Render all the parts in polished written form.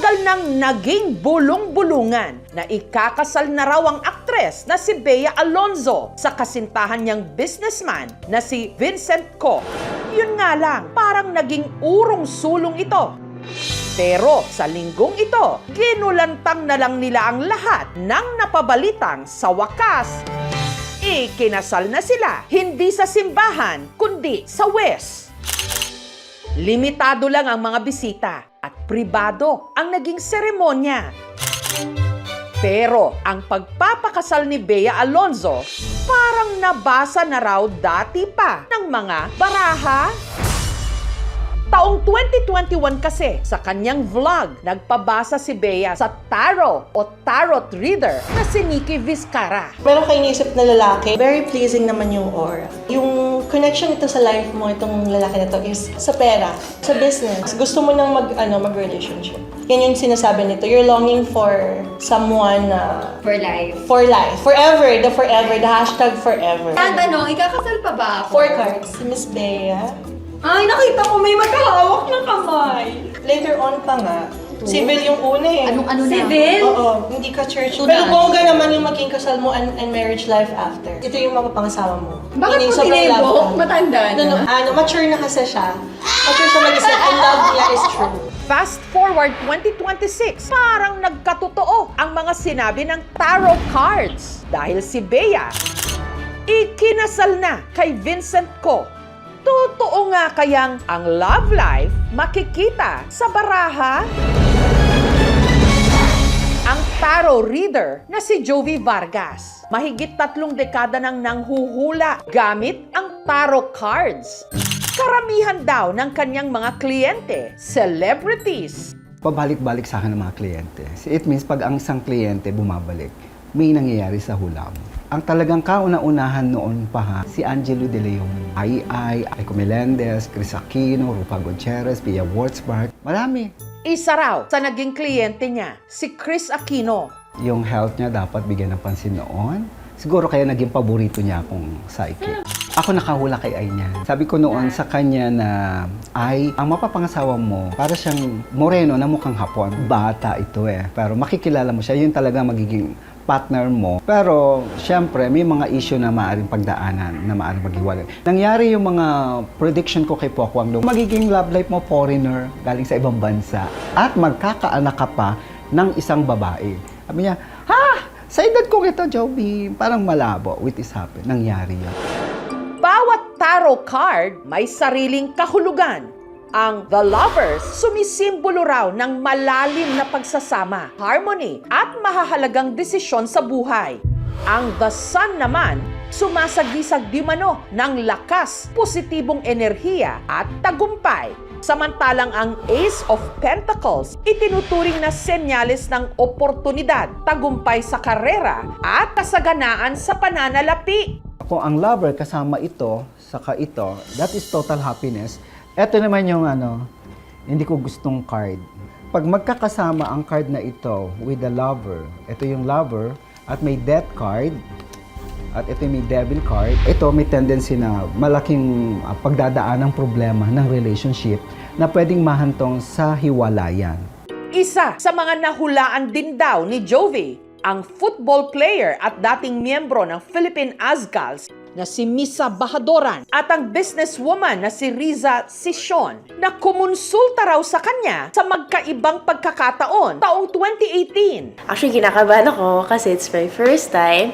matagal nang naging bulong-bulungan na ikakasal na raw ang aktres na si Bea Alonzo sa kasintahan niyang businessman na si Vincent Co. Yun nga lang, parang naging urong-sulong ito. Pero sa linggong ito, ginulantang na lang nila ang lahat ng napabalitang sa wakas. Ikinasal na sila, hindi sa simbahan, kundi sa West. Limitado lang ang mga bisita at pribado ang naging seremonya. Pero ang pagpapakasal ni Bea Alonzo parang nabasa na raw dati pa ng mga baraha. Taong 2021 kasi, sa kanyang vlog, nagpabasa si Bea sa tarot o tarot reader na si Nikki Vizcara. Meron kayo iniisip na lalaki, very pleasing naman yung aura. Yung connection ito sa life mo, itong lalaki na to is sa pera, sa business. Gusto mo nang mag-relationship. Yan yung sinasabi nito. You're longing for someone na... For life. For life. Forever. The hashtag forever. Ang tanong, ikakasal pa ba ako? 4 cards. Si Miss Bea. Ay, nakita ko may magkahawak ng kamay. Later on pa nga, civil yung una eh. Anong-ano na? Civil? Oo, hindi ka church. Tunay. Pero bongga naman yung maging kasal mo and marriage life after. Ito yung mapapangasawa mo. Bakit Meaning, mo sobrang tinebo? love ka. Matanda na. Mature na kasi siya. Mature siya mag-isip and love niya is true. Fast forward 2026, parang nagkatotoo ang mga sinabi ng tarot cards dahil si Bea ikinasal na kay Vincent Co. Totoo nga kayang ang love life makikita sa baraha? Ang tarot reader na si Jovi Vargas, mahigit 3 dekada nang nanghuhula gamit ang tarot cards. Karamihan daw ng kanyang mga kliyente, celebrities. Pabalik-balik sa akin ng mga kliyente. It means pag ang isang kliyente bumabalik, may nangyayari sa hula mo. Ang talagang kauna-unahan noon pa si Angelo De Leon, Aiko Melendez, Chris Aquino, Rupa Gutierrez, Pia Wurtzbach, marami. Isa raw sa naging kliyente niya, si Chris Aquino. Yung health niya dapat bigyan ng pansin noon. Siguro kaya naging paborito niya akong psychic. Ako nakahula kay Ay niya. Sabi ko noon sa kanya na, Ay, ang mapapangasawa mo, para siyang moreno na mukhang Hapon. Bata ito eh. Pero makikilala mo siya, yun talaga magiging partner mo. Pero, syempre, may mga issue na maaaring pagdaanan, na maaaring maghiwalay. Nangyari yung mga prediction ko kay Pokwang Long. Magiging love life mo foreigner, galing sa ibang bansa. At magkakaanak ka pa ng isang babae. Sabi niya, ha! Sa edad kong ito, Joby, parang malabo. With is happen. Nangyari yun. Bawat tarot card may sariling kahulugan. Ang The Lovers, sumisimbolo raw ng malalim na pagsasama, harmony, at mahahalagang desisyon sa buhay. Ang The Sun naman, sumasagisag di mano ng lakas, positibong enerhiya at tagumpay. Samantalang ang Ace of Pentacles, itinuturing na senyales ng oportunidad, tagumpay sa karera at kasaganaan sa pananalapi. Kung ang lover kasama ito, saka ito, that is total happiness. Ito naman yung hindi ko gustong card. Pag magkakasama ang card na ito with the lover, ito yung lover, at may death card, at ito may devil card, ito may tendency na malaking pagdadaan ng problema ng relationship na pwedeng mahantong sa hiwalayan. Isa sa mga nahulaan din daw ni Jovi, ang football player at dating miyembro ng Philippine Azkals na si Misa Bahadoran at ang businesswoman na si Riza Sison na kumonsulta raw sa kanya sa magkaibang pagkakataon taong 2018. Actually, kinakabahan ako kasi it's my first time.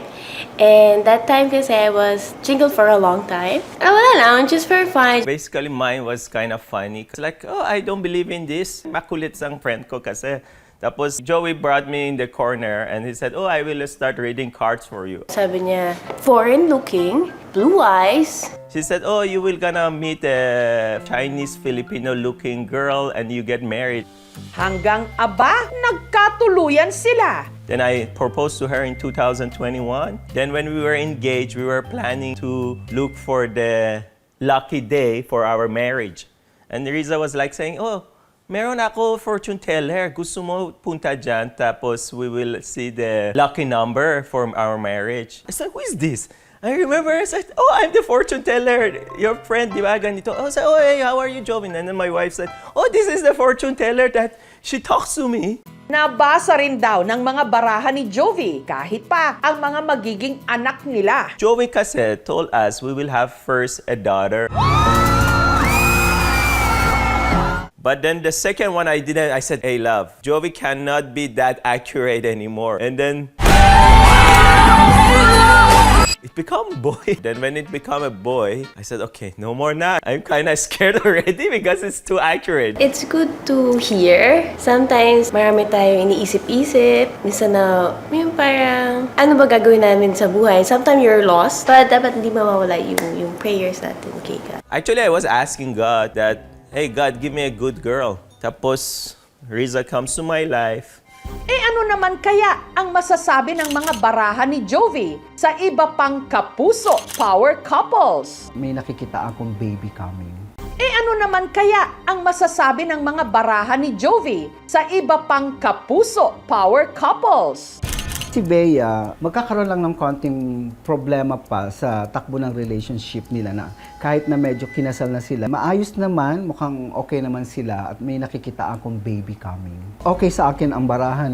And that time kasi I was single for a long time. Wala lang, just for fun. Basically, mine was kind of funny. It's like, oh, I don't believe in this. Makulit sang friend ko kasi. Tapos, Joey brought me in the corner and he said, oh, I will start reading cards for you. Sabi niya, foreign looking, blue eyes. She said, oh, you will gonna meet a Chinese-Filipino looking girl and you get married. Hanggang aba, nagkatuluyan sila. Then I proposed to her in 2021. Then when we were engaged, we were planning to look for the lucky day for our marriage. And Riza was like saying, oh, meron ako fortune teller. Gusto mo punta dyan, tapos we will see the lucky number for our marriage. I said, who is this? I remember I said, oh, I'm the fortune teller. Your friend, di ba, ganito. I said, oh, hey, how are you, Jovin? And then my wife said, oh, this is the fortune teller that she talks to me. Nabasa rin daw ng mga baraha ni Jovi kahit pa ang mga magiging anak nila. Jovin kasi told us we will have first a daughter. But then the second one I said, hey, love, Jovi cannot be that accurate anymore. And then it became a boy. Then when it became a boy, I said, okay, no more na. I'm kind of scared already because it's too accurate. It's good to hear. Sometimes, marami tayong iniisip-isip. Minsan na, yung parang, ano ba gagawin namin sa buhay? Sometimes you're lost. But dapat hindi mawawala yung prayers natin kay God. Actually, I was asking God that, hey, God, give me a good girl. Tapos, Riza comes to my life. Ano naman kaya ang masasabi ng mga baraha ni Jovi sa iba pang kapuso power couples? May nakikita akong baby coming. Ano naman kaya ang masasabi ng mga baraha ni Jovi sa iba pang kapuso power couples? Si Bea, magkakaroon lang ng konting problema pa sa takbo ng relationship nila na kahit na medyo kinasal na sila, maayos naman, mukhang okay naman sila at may nakikita akong baby coming. Okay sa akin ang barahan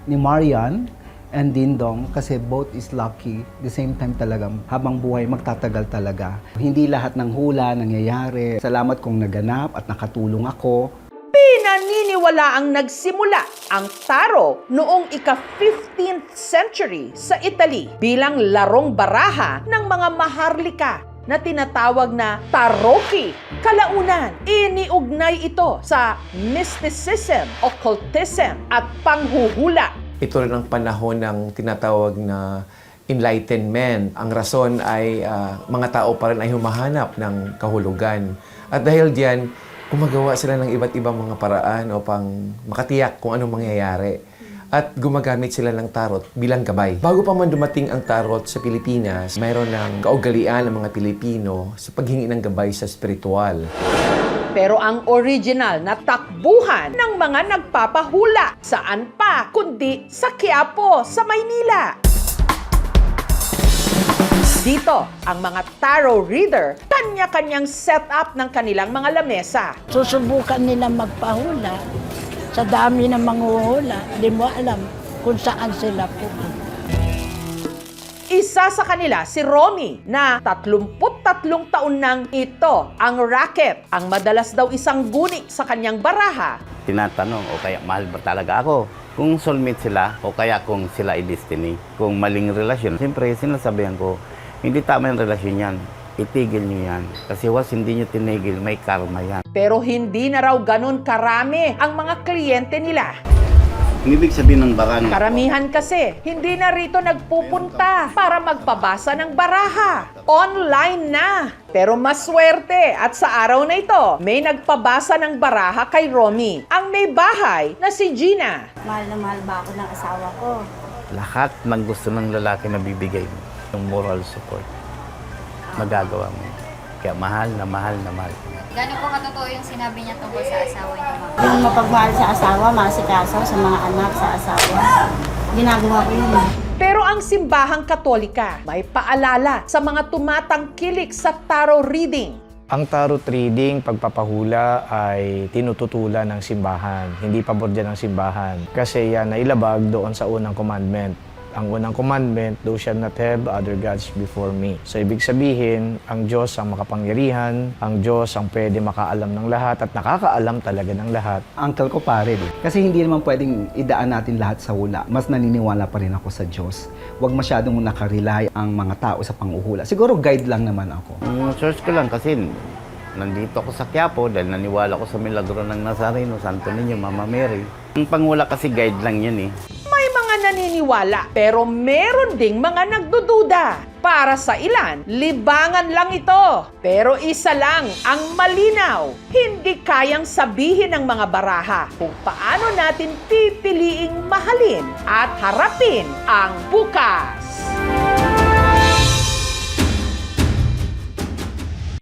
ni Marian and Dindong kasi both is lucky. The same time talaga, habang buhay magtatagal talaga. Hindi lahat ng hula nangyayari. Salamat kung naganap at nakatulong ako. Pinaniniwala ang nagsimula ang taro noong ika-15th century sa Italy bilang larong baraha ng mga maharlika na tinatawag na tarocchi. Kalaunan, iniugnay ito sa mysticism, occultism at panghuhula. Ito rin ang panahon ng tinatawag na enlightenment. Ang rason ay mga tao pa rin ay humahanap ng kahulugan. At dahil diyan, gumagawa sila ng iba't ibang mga paraan upang makatiyak kung anong mangyayari. At gumagamit sila ng tarot bilang gabay. Bago pa man dumating ang tarot sa Pilipinas, mayroon ng kaugalian ng mga Pilipino sa paghingi ng gabay sa spiritual. Pero ang original na takbuhan ng mga nagpapahula, saan pa kundi sa Quiapo, sa Maynila. Dito, ang mga tarot reader, kanya-kanyang setup ng kanilang mga lamesa. Susubukan nila magpahula. Sa dami ng manghuhula, di mo alam kung saan sila pupunta. Isa sa kanila, si Romy, na 33 taon nang ito ang racket. Ang madalas daw isang guni sa kanyang baraha. Tinatanong, o kaya mahal ba talaga ako? Kung soulmate sila, o kaya kung sila ay destiny. Kung maling relasyon, siyempre sinasabihan ko, hindi tama yung relasyon yan. Itigil nyo yan. Kasi once hindi nyo tinigil, may karma yan. Pero hindi na raw ganun karami ang mga kliyente nila. Ibig sabihin ng baka ng Karamihan kasi, hindi na rito nagpupunta para magpabasa ng baraha. Online na. Pero maswerte at sa araw na ito, may nagpabasa ng baraha kay Romy, ang may bahay na si Gina. Mahal na mahal ba ako ng asawa ko? lahat ng gusto ng lalaki na bibigay mo, yung moral support, magagawa mo. Kaya mahal na mahal na mahal. Gano'n po katotoo yung sinabi niya tungkol sa asawa niya, ma'am? Yung mapagmahal sa asawa, masikaso sa mga anak, sa asawa. Ginagawa ko yun. Pero ang simbahang Katolika may paalala sa mga tumatangkilik sa tarot reading. Ang tarot reading, pagpapahula ay tinututulan ng simbahan. Hindi pabor dyan ng simbahan. Kasi yan nailabag doon sa unang commandment. Ang unang commandment, thou shalt not have other gods before me. So ibig sabihin, ang Diyos ang makapangyarihan, ang Diyos ang pwede makaalam ng lahat at nakakaalam talaga ng lahat. Uncle ko pare, kasi hindi naman pwedeng idaan natin lahat sa hula. Mas naniniwala pa rin ako sa Diyos. Huwag masyadong nakarely ang mga tao sa panguhula. Siguro guide lang naman ako. Search ko lang kasi nandito ako sa Quiapo dahil naniwala ko sa milagro ng Nazareno, Santo Niño, Mama Mary. Ang panghula kasi guide lang yun eh. May mga naniniwala pero meron ding mga nagdududa. Para sa ilan, libangan lang ito. Pero isa lang ang malinaw. Hindi kayang sabihin ng mga baraha kung paano natin pipiliing mahalin at harapin ang bukas.